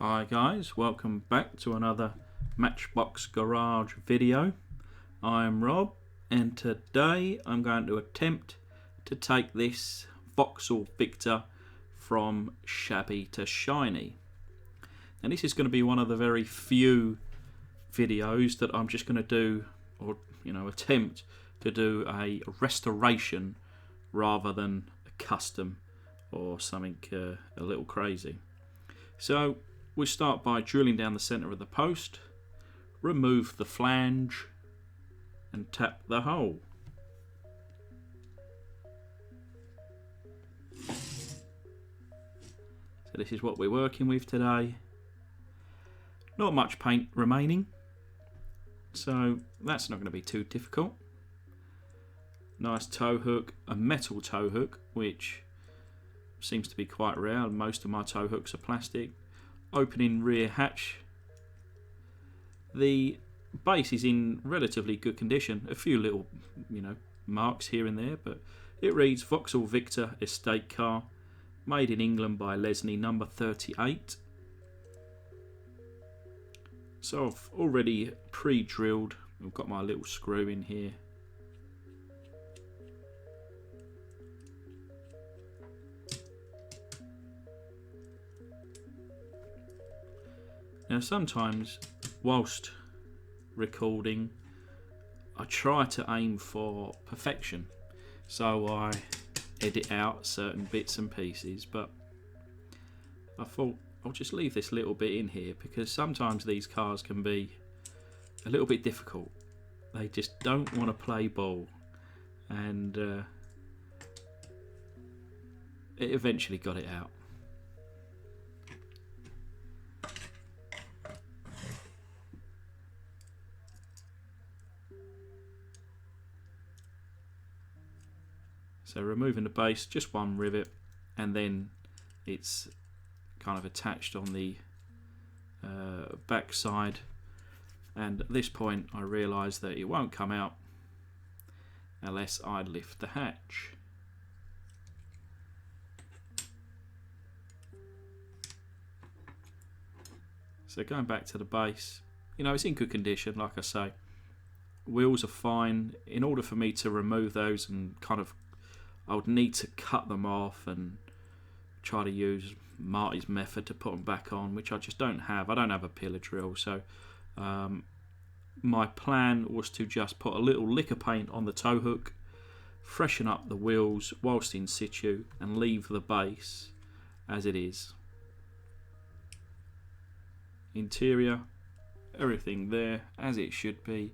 Hi guys, welcome back to another Matchbox Garage video. I'm Rob and today I'm going to attempt to take this Vauxhall Victor from shabby to shiny. And this is going to be one of the very few videos that I'm just going to do, or attempt to do a restoration rather than a custom or something a little crazy. So we'll start by drilling down the centre of the post, remove the flange and tap the hole. So this is what we're working with today. Not much paint remaining, so that's not going to be too difficult. Nice tow hook, a metal tow hook, which seems to be quite rare. Most of my tow hooks are plastic. Opening rear hatch. The base is in relatively good condition. A few little, marks here and there, but it reads Vauxhall Victor estate car, made in England by Lesney, number 38. So I've already pre-drilled. I've got my little screw in here. Now sometimes whilst recording I try to aim for perfection, so I edit out certain bits and pieces, but I thought I'll just leave this little bit in here because sometimes these cars can be a little bit difficult. They just don't want to play ball, and it eventually got it out. So removing the base, just one rivet, and then it's kind of attached on the back side. And at this point I realised that it won't come out unless I lift the hatch. So going back to the base, it's in good condition, like I say. Wheels are fine. In order for me to remove those and I would need to cut them off and try to use Marty's method to put them back on, which I just don't have. I don't have a pillar drill, so my plan was to just put a little lick of paint on the tow hook, freshen up the wheels whilst in situ, and leave the base as it is. Interior, everything there as it should be,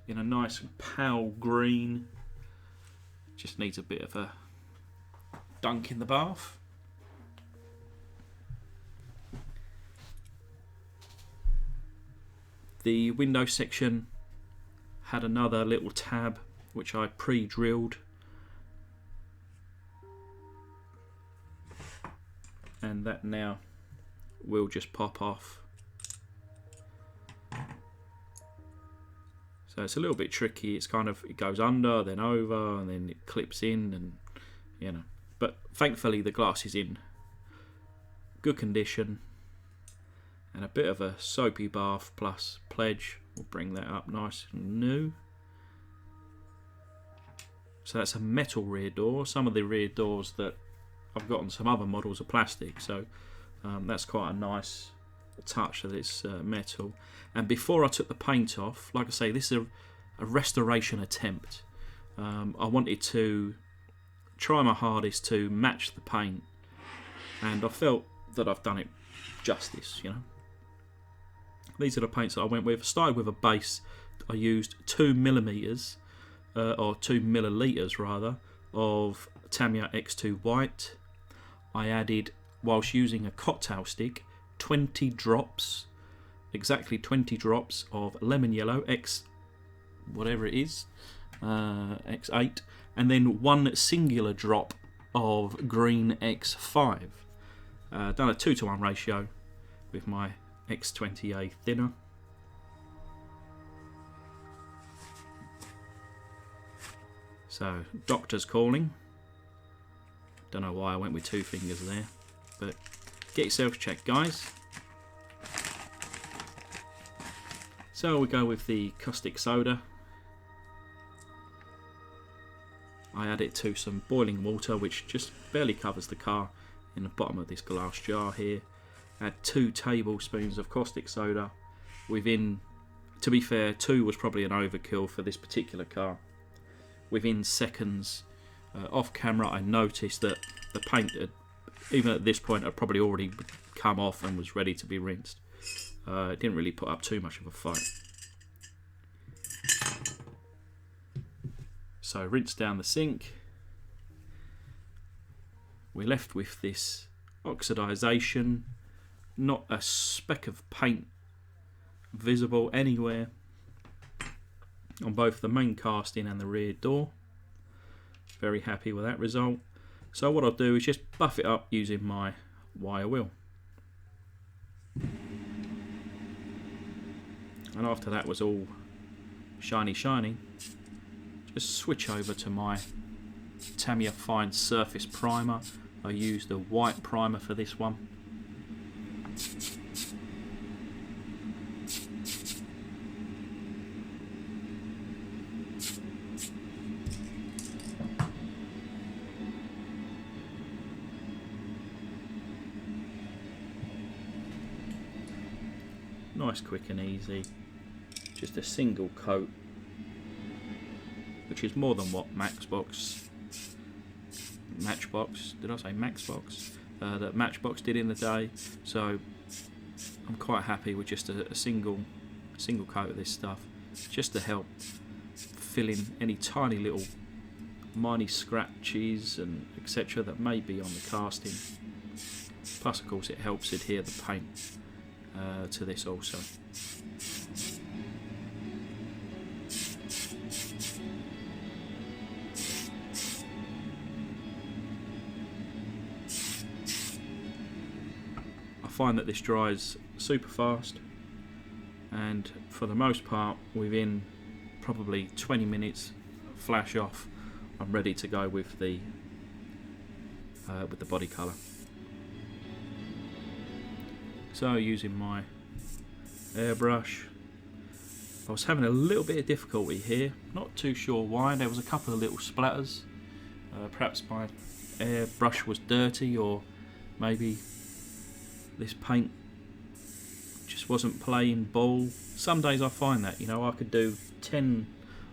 in a nice pale green. Just needs a bit of a dunk in the bath. The window section had another little tab which I pre-drilled, and that now will just pop off. So it's a little bit tricky. It's it goes under, then over, and then it clips in, and But thankfully the glass is in good condition, and a bit of a soapy bath plus pledge will bring that up nice and new. So that's a metal rear door. Some of the rear doors that I've got on some other models are plastic, so that's quite a nice touch that it's metal. And before I took the paint off, like I say, this is a restoration attempt. I wanted to try my hardest to match the paint, and I felt that I've done it justice. These are the paints that I went with. I started with a base. I used 2 millimeters or 2 millilitres rather of Tamiya X2 white. I added, whilst using a cocktail stick, 20 drops, exactly 20 drops of lemon yellow X whatever it is, X8, and then 1 singular drop of green X5. Done a 2-to-1 ratio with my X20A thinner. So doctor's calling. Don't know why I went with 2 fingers there, but get yourselves checked, guys. So we go with the caustic soda. I add it to some boiling water, which just barely covers the car, in the bottom of this glass jar here. Add 2 tablespoons of caustic soda. Within, to be fair, 2 was probably an overkill for this particular car. Within seconds, off camera, I noticed that the paint had, even at this point, had probably already come off and was ready to be rinsed. It didn't really put up too much of a fight. So rinse down the sink. We're left with this oxidization, not a speck of paint visible anywhere on both the main casting and the rear door. Very happy with that result. So what I'll do is just buff it up using my wire wheel. And after that was all shiny, just switch over to my Tamiya Fine Surface Primer. I used the white primer for this one. Nice, quick and easy. Just a single coat, which is more than what Matchbox, did I say Matchbox? That Matchbox did in the day. So I'm quite happy with just a single coat of this stuff, just to help fill in any tiny little minor scratches and etc. that may be on the casting. Plus, of course, it helps adhere the paint to this also. I find that this dries super fast, and for the most part within probably 20 minutes flash off, I'm ready to go with the body colour. So using my airbrush, I was having a little bit of difficulty here, not too sure why. There was a couple of little splatters. Perhaps my airbrush was dirty, or maybe this paint just wasn't playing ball. Some days I find that, you know, I could do 10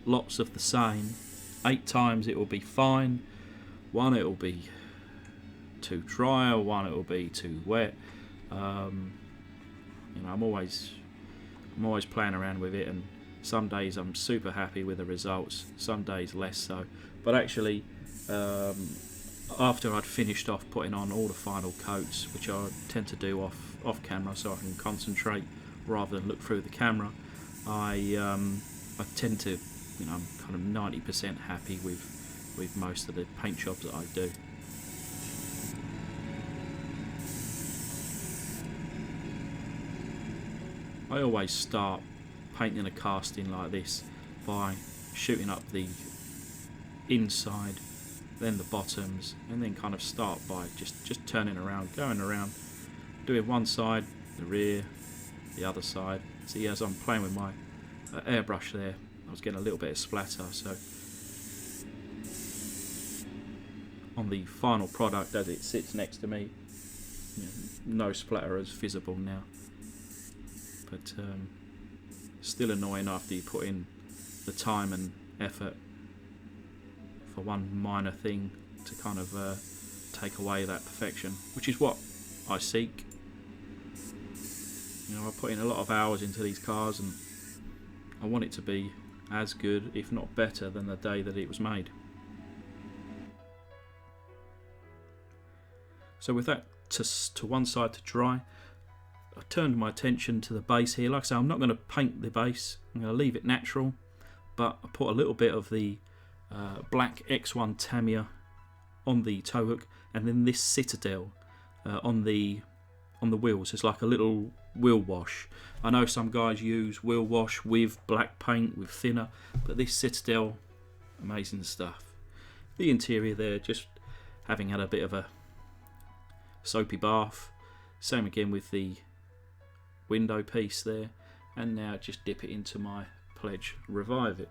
lots of the same, 8 times it will be fine, one it will be too dry, or one it will be too wet. You know, I'm always playing around with it, and some days I'm super happy with the results, some days less so. But actually, after I'd finished off putting on all the final coats, which I tend to do off camera so I can concentrate rather than look through the camera, I tend to, you know, I'm kind of 90% happy with most of the paint jobs that I do. I always start painting a casting like this by shooting up the inside, then the bottoms, and then kind of start by just turning around, going around, doing one side, the rear, the other side. See, as I'm playing with my airbrush there, I was getting a little bit of splatter, so on the final product as it sits next to me, you know, no splatter is visible now. But still annoying after you put in the time and effort for one minor thing to kind of take away that perfection, which is what I seek. You know, I put in a lot of hours into these cars, and I want it to be as good, if not better, than the day that it was made. So with that to one side to dry, I turned my attention to the base here. Like I say, I'm not going to paint the base, I'm going to leave it natural, but I put a little bit of the black X1 Tamiya on the tow hook, and then this Citadel on the wheels. It's like a little wheel wash. I know some guys use wheel wash with black paint, with thinner, but this Citadel, amazing stuff. The interior there, just having had a bit of a soapy bath. Same again with the window piece there, and now just dip it into my Pledge Revive It.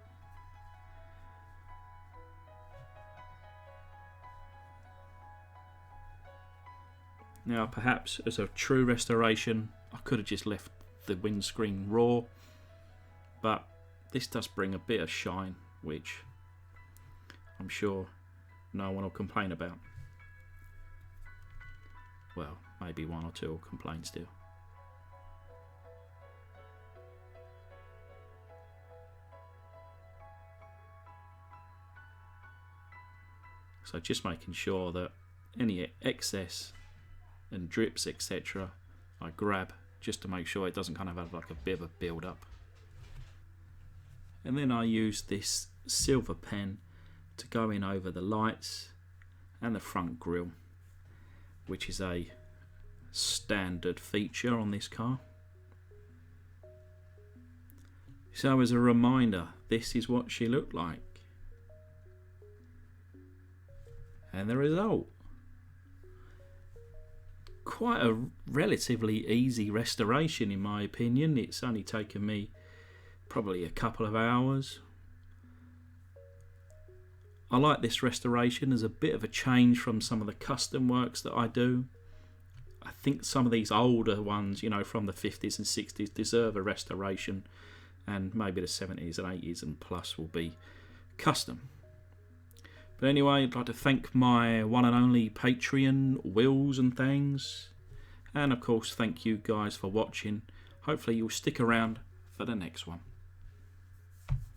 Now perhaps as a true restoration I could have just left the windscreen raw, but this does bring a bit of shine which I'm sure no one will complain about. Well, maybe one or two will complain still. So just making sure that any excess and drips etc. I grab just to make sure it doesn't kind of have like a bit of a build up. And then I use this silver pen to go in over the lights and the front grille, which is a standard feature on this car. So as a reminder, this is what she looked like. And the result. Quite a relatively easy restoration in my opinion. It's only taken me probably a couple of hours. I like this restoration as a bit of a change from some of the custom works that I do. I think some of these older ones, you know, from the 50s and 60s deserve a restoration, and maybe the 70s and 80s and plus will be custom. But anyway, I'd like to thank my one and only Patreon, Wills and things. And of course, thank you guys for watching. Hopefully you'll stick around for the next one.